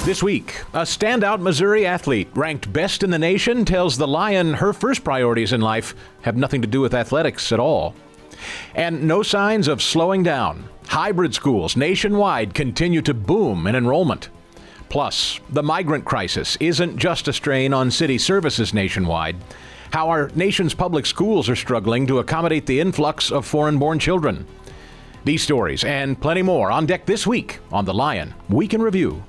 This week, a standout Missouri athlete ranked best in the nation tells the Lion her first priorities in life have nothing to do with athletics at all. And no signs of slowing down. Hybrid schools nationwide continue to boom in enrollment. Plus, the migrant crisis isn't just a strain on city services nationwide. How our nation's public schools are struggling to accommodate the influx of foreign-born children. These stories and plenty more on deck this week on The Lion Week in Review.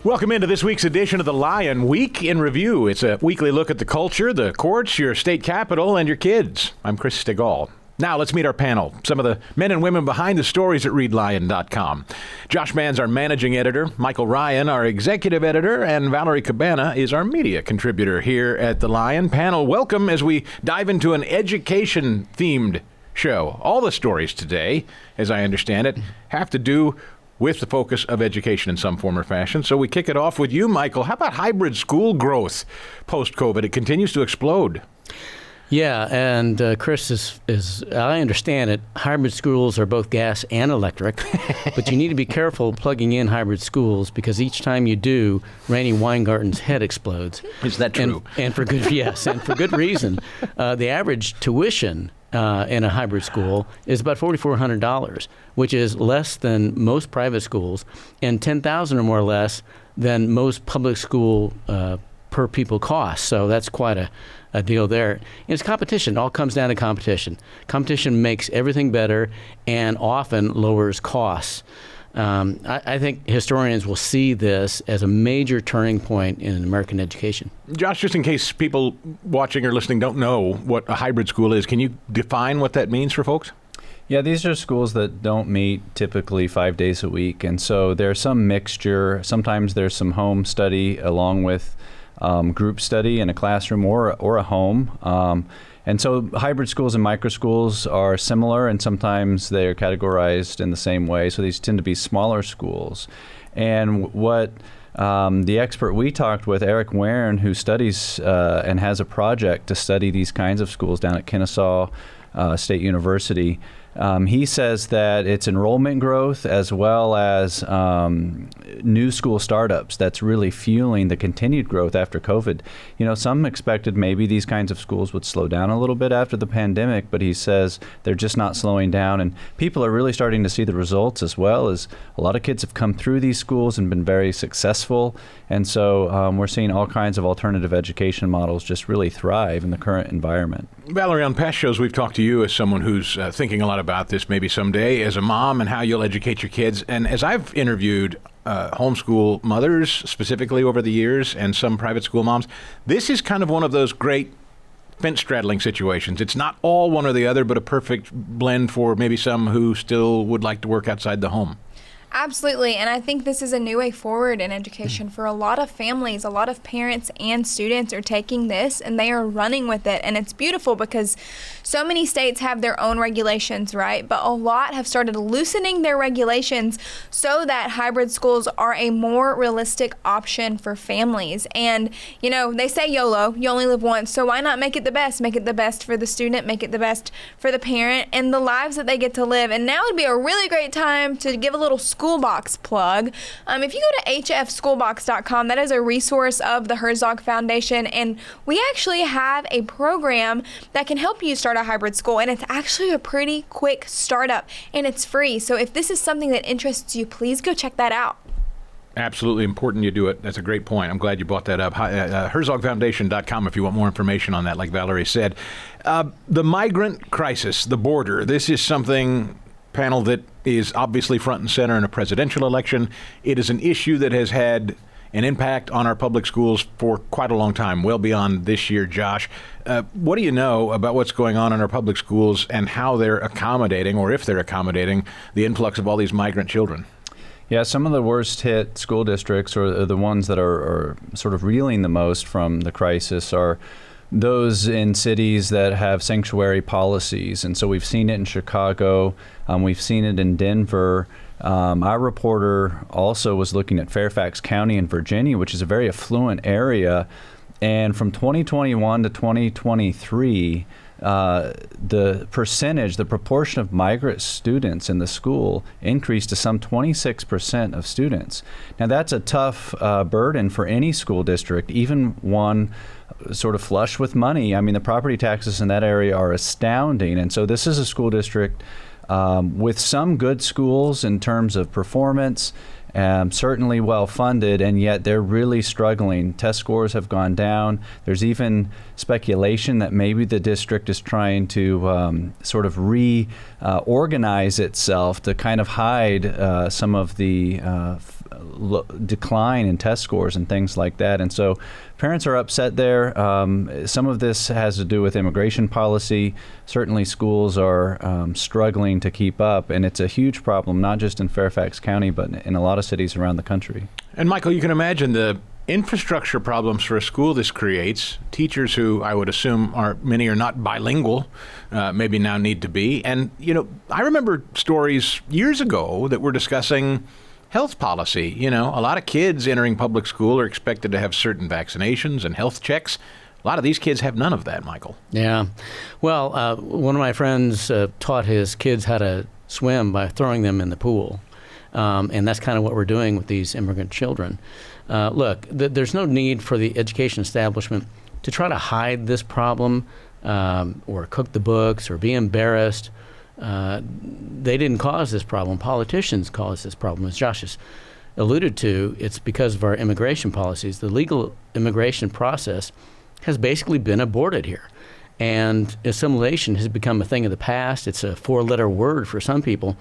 Welcome into this week's edition of The Lion Week in Review. It's a weekly look at the culture, the courts, your state capitol, and your kids. I'm Chris Stigall. Now let's meet our panel, some of the men and women behind the stories at ReadLion.com. Josh Mann's our managing editor, Michael Ryan, our executive editor, and Valerie Cabana is our media contributor here at The Lion. Panel, welcome as we dive into an education-themed show. All the stories today, as I understand it, have to do with the focus of education in some form or fashion. So we kick it off with you, Michael. How about hybrid school growth post-COVID? It continues to explode. Yeah, and Chris, is I understand it, hybrid schools are both gas and electric, but you need to be careful plugging in hybrid schools because each time you do, Rainey Weingarten's head explodes. Is that true? And for good, yes, and for good reason. The average tuition in a hybrid school is about $4,400, which is less than most private schools and $10,000 or more less than most public school per pupil costs. So that's quite a deal there. And it's competition. It all comes down to competition. Competition makes everything better and often lowers costs. I think historians will see this as a major turning point in American education. Josh, just in case people watching or listening don't know what a hybrid school is, can you define what that means for folks? Yeah, these are schools that don't meet typically 5 days a week. And so there's some mixture. Sometimes there's some home study along with group study in a classroom or a home. And so hybrid schools and micro schools are similar, and sometimes they are categorized in the same way. So these tend to be smaller schools. And what the expert we talked with, Eric Warren, who studies and has a project to study these kinds of schools down at Kennesaw State University, he says that it's enrollment growth as well as new school startups that's really fueling the continued growth after COVID. You know, some expected maybe these kinds of schools would slow down a little bit after the pandemic, but he says they're just not slowing down. And people are really starting to see the results as well, as a lot of kids have come through these schools and been very successful. And so we're seeing all kinds of alternative education models just really thrive in the current environment. Valerie, on past shows, we've talked to you as someone who's thinking a lot about this maybe someday as a mom and how you'll educate your kids. And as I've interviewed homeschool mothers specifically over the years and some private school moms, this is kind of one of those great fence straddling situations. It's not all one or the other, but a perfect blend for maybe some who still would like to work outside the home. Absolutely, and I think this is a new way forward in education for a lot of families. A lot of parents and students are taking this and they are running with it, and it's beautiful because so many states have their own regulations, right? But a lot have started loosening their regulations so that hybrid schools are a more realistic option for families. And, you know, they say YOLO, you only live once, so why not make it the best? Make it the best for the student, make it the best for the parent and the lives that they get to live. And now would be a really great time to give a little Schoolbox plug. If you go to hfschoolbox.com, that is a resource of the Herzog Foundation, and we actually have a program that can help you start a hybrid school, and it's actually a pretty quick startup, and it's free. So if this is something that interests you, please go check that out. Absolutely important you do it. That's a great point. I'm glad you brought that up. HerzogFoundation.com if you want more information on that, like Valerie said. The migrant crisis, the border, this is something, panel, that is obviously front and center in a presidential election. It is an issue that has had an impact on our public schools for quite a long time, well beyond this year. Josh, what do you know about what's going on in our public schools and how they're accommodating, or if they're accommodating, the influx of all these migrant children? Yeah, some of the worst hit school districts, or the ones that are sort of reeling the most from the crisis, are those in cities that have sanctuary policies. And so we've seen it in Chicago, we've seen it in Denver. Our reporter also was looking at Fairfax County in Virginia, which is a very affluent area. And from 2021 to 2023, the proportion of migrant students in the school increased to some 26% of students. Now, that's a tough burden for any school district, even one sort of flush with money. I mean, the property taxes in that area are astounding. And so this is a school district with some good schools in terms of performance, certainly well funded, and yet they're really struggling. Test scores have gone down. There's even speculation that maybe the district is trying to sort of reorganize itself to kind of hide some of the decline in test scores and things like that. And so parents are upset there. Some of this has to do with immigration policy. Certainly schools are struggling to keep up, and it's a huge problem, not just in Fairfax County, but in a lot of cities around the country. And Michael, you can imagine the infrastructure problems for a school this creates. Teachers who I would assume many are not bilingual, maybe now need to be. And, I remember stories years ago that were discussing health policy. A lot of kids entering public school are expected to have certain vaccinations and health checks. A lot of these kids have none of that, Michael. Yeah. Well, one of my friends taught his kids how to swim by throwing them in the pool. And that's kind of what we're doing with these immigrant children. Look, there's no need for the education establishment to try to hide this problem or cook the books or be embarrassed. They didn't cause this problem. Politicians caused this problem. As Josh has alluded to, it's because of our immigration policies. The legal immigration process has basically been aborted here. And assimilation has become a thing of the past. It's a four-letter word for some people.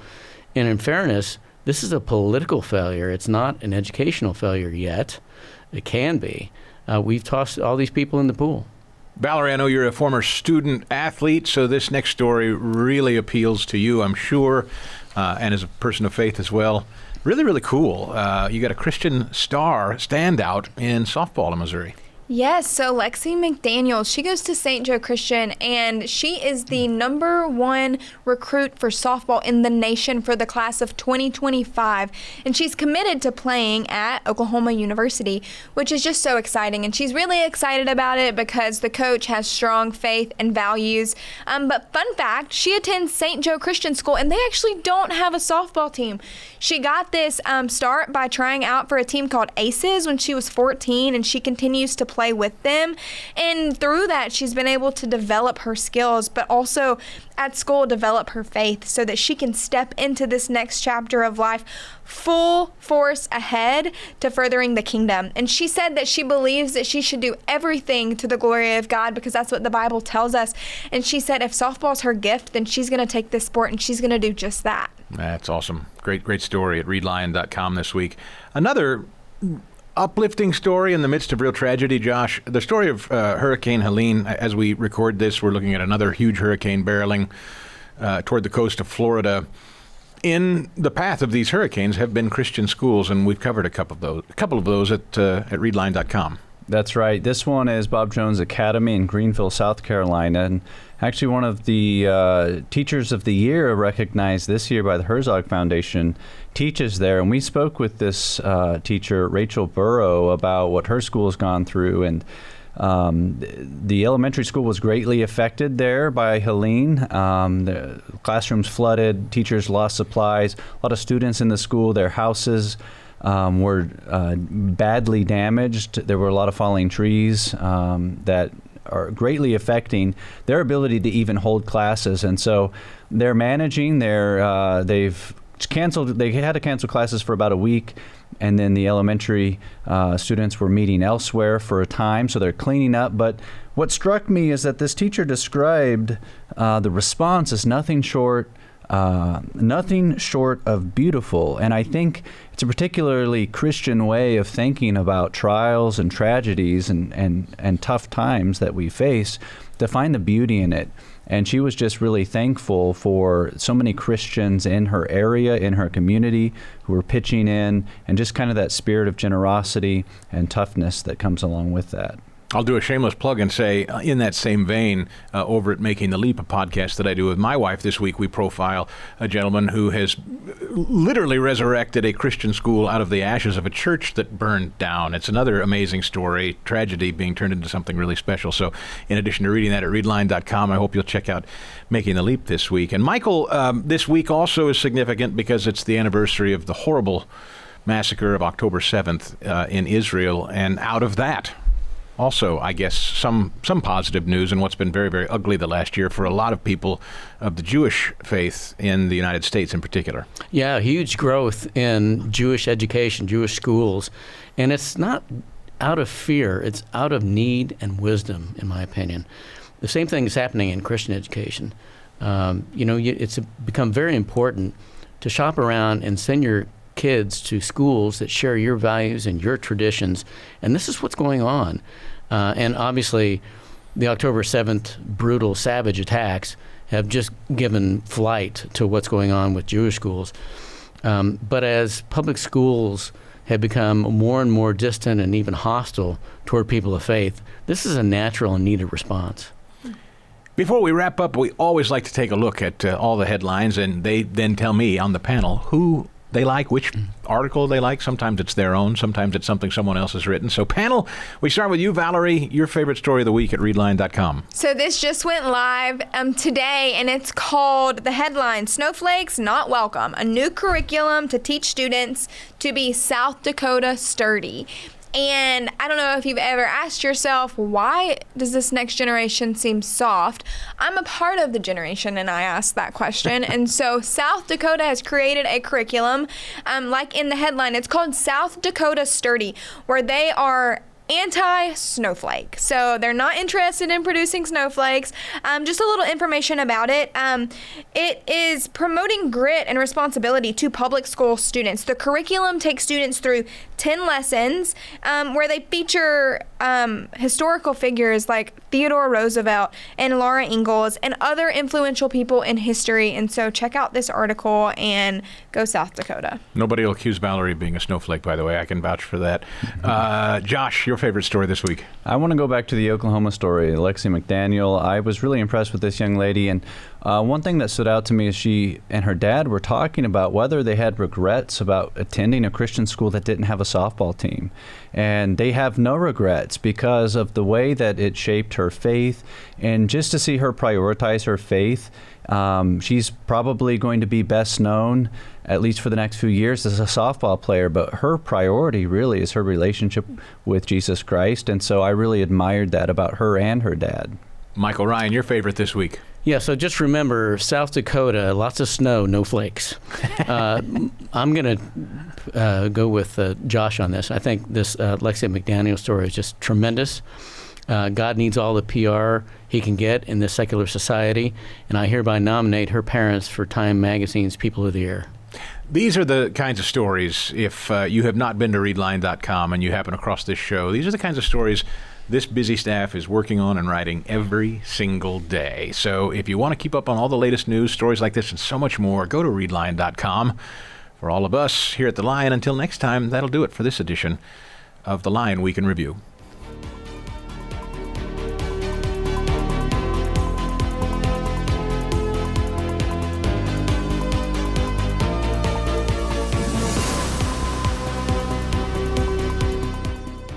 And in fairness, this is a political failure. It's not an educational failure yet. It can be. We've tossed all these people in the pool. Valerie, I know you're a former student athlete, so this next story really appeals to you, I'm sure, and as a person of faith as well. Really, really cool. You got a Christian star standout in softball in Missouri. Yes, so Lexi McDaniel, she goes to St. Joe Christian, and she is the #1 recruit for softball in the nation for the class of 2025. And she's committed to playing at Oklahoma University, which is just so exciting. And she's really excited about it because the coach has strong faith and values. But fun fact, she attends St. Joe Christian School, and they actually don't have a softball team. She got this start by trying out for a team called Aces when she was 14, and she continues to play with them, and through that she's been able to develop her skills, but also at school develop her faith so that she can step into this next chapter of life full force ahead to furthering the kingdom. And she said that she believes that she should do everything to the glory of God because that's what the Bible tells us. And she said if softball's her gift, then she's going to take this sport and she's going to do just that. That's awesome. Great story at readlion.com this week. Another uplifting story in the midst of real tragedy, Josh. The story of Hurricane Helene. As we record this, we're looking at another huge hurricane barreling toward the coast of Florida. In the path of these hurricanes have been Christian schools, and we've covered a couple of those at readline.com. That's right. This one is Bob Jones Academy in Greenville, South Carolina. And actually one of the Teachers of the Year recognized this year by the Herzog Foundation teaches there. And we spoke with this teacher, Rachel Burrow, about what her school has gone through. And the elementary school was greatly affected there by Helene. The classrooms flooded, teachers lost supplies, a lot of students in the school, their houses were badly damaged. There were a lot of falling trees that are greatly affecting their ability to even hold classes. And so they're managing they've canceled. They had to cancel classes for about a week, and then the elementary students were meeting elsewhere for a time, so they're cleaning up. But what struck me is that this teacher described the response as nothing short of beautiful. And I think it's a particularly Christian way of thinking about trials and tragedies and tough times that we face, to find the beauty in it. And she was just really thankful for so many Christians in her area, in her community, who were pitching in, and just kind of that spirit of generosity and toughness that comes along with that. I'll do a shameless plug and say, in that same vein, over at Making the Leap, a podcast that I do with my wife this week, we profile a gentleman who has literally resurrected a Christian school out of the ashes of a church that burned down. It's another amazing story, tragedy being turned into something really special. So in addition to reading that at readline.com, I hope you'll check out Making the Leap this week. And Michael, this week also is significant because it's the anniversary of the horrible massacre of October 7th in Israel. And out of that, also, I guess, some positive news in what's been very, very ugly the last year for a lot of people of the Jewish faith in the United States in particular. Yeah, huge growth in Jewish education, Jewish schools. And it's not out of fear. It's out of need and wisdom, in my opinion. The same thing is happening in Christian education. It's become very important to shop around and send your kids to schools that share your values and your traditions. And this is what's going on. And obviously, the October 7th brutal, savage attacks have just given flight to what's going on with Jewish schools. But as public schools have become more and more distant and even hostile toward people of faith, this is a natural and needed response. Before we wrap up, we always like to take a look at all the headlines, and they then tell me on the panel who they like, which article they like. Sometimes it's their own, sometimes it's something someone else has written. So panel, we start with you, Valerie, your favorite story of the week at readline.com. So this just went live today, and it's called, the headline, Snowflakes Not Welcome, a new curriculum to teach students to be South Dakota sturdy. And I don't know if you've ever asked yourself, why does this next generation seem soft? I'm a part of the generation, and I asked that question. And so South Dakota has created a curriculum, like in the headline, it's called South Dakota Sturdy, where they are anti-snowflake. So they're not interested in producing snowflakes. Just a little information about it. It is promoting grit and responsibility to public school students. The curriculum takes students through 10 lessons where they feature historical figures like Theodore Roosevelt and Laura Ingalls and other influential people in history. And so check out this article and go South Dakota. Nobody will accuse Valerie of being a snowflake, by the way. I can vouch for that. Josh, your favorite story this week? I want to go back to the Oklahoma story, Alexi McDaniel. I was really impressed with this young lady, and one thing that stood out to me is she and her dad were talking about whether they had regrets about attending a Christian school that didn't have a softball team. And they have no regrets because of the way that it shaped her faith. And just to see her prioritize her faith, she's probably going to be best known, at least for the next few years, as a softball player. But her priority really is her relationship with Jesus Christ. And so I really admired that about her and her dad. Michael Ryan, your favorite this week? Yeah, so just remember, South Dakota, lots of snow, no flakes. I'm going to go with Josh on this. I think this Lexi McDaniel story is just tremendous. God needs all the PR he can get in this secular society, and I hereby nominate her parents for Time Magazine's People of the Year. These are the kinds of stories, if you have not been to readline.com and you happen across this show, these are the kinds of stories this busy staff is working on and writing every single day. So if you want to keep up on all the latest news, stories like this, and so much more, go to readline.com. For all of us here at The Lion, until next time, that'll do it for this edition of The Lion Week in Review.